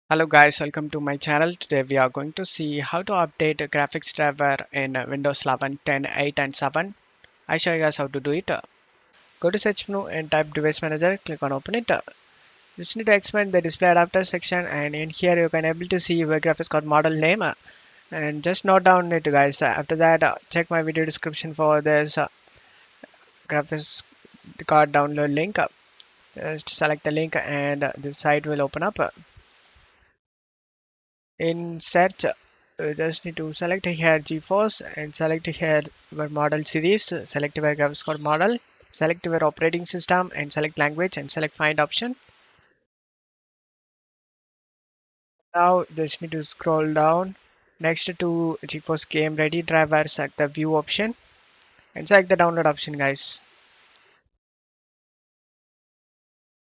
Hello guys, welcome to my channel. Today we are going to see how to update a graphics driver in Windows 11, 10, 8 and 7. I show you guys how to do it. Go to search menu and type device manager, click on open it. Just need to expand the display adapter section and in here you can able to see your graphics card model name and just note down it guys. After that check my video description for this graphics card download link. Just select the link and the site will open up. In search, you just need to select here GeForce and select here your model series, select your graphics card model, select your operating system and select language and select find option. Now just need to scroll down next to GeForce Game Ready driver, select the view option and select the download option guys.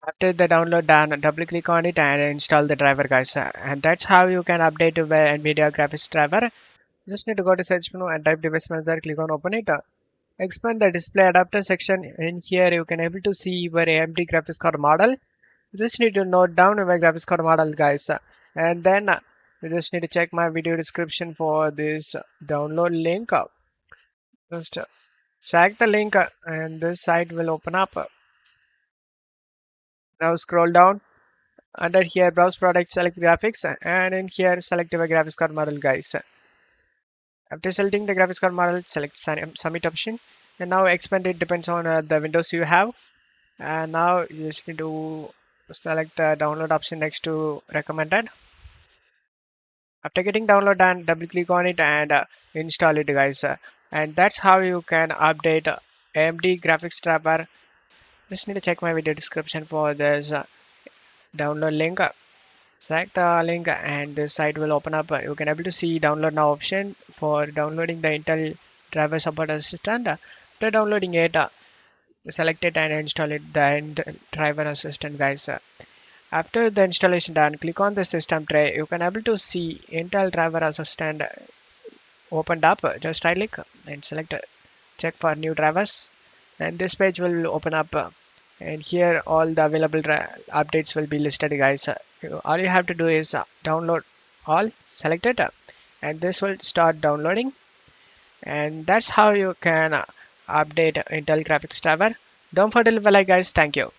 After the download done, double click on it and install the driver guys. And that's how you can update your Nvidia graphics driver. Just need to go to search menu and type device manager, click on open it. Expand the display adapter section. In here you can able to see your AMD graphics card model. You just need to note down your graphics card model guys. And then you just need to check my video description for this download link. Just select the link and this site will open up. Now scroll down under here browse products, select graphics and in here select your graphics card model guys. After selecting the graphics card model, select submit option and now expand it depends on the windows you have. And now you just need to select the download option next to recommended. After getting download done, double click on it and install it guys. And that's how you can update AMD graphics driver. Just need to check my video description for this download link. Select the link and this site will open up. You can able to see download now option for downloading the Intel driver support assistant. After downloading it, select it and install it the Intel driver assistant guys. After the installation done, click on the system tray. You can able to see Intel driver assistant opened up. Just right click and select check for new drivers. And this page will open up. And here all the available updates will be listed guys. All you have to do is download all, select it and this will start downloading. And that's how you can update Intel graphics driver. Don't forget to leave a like guys. Thank you.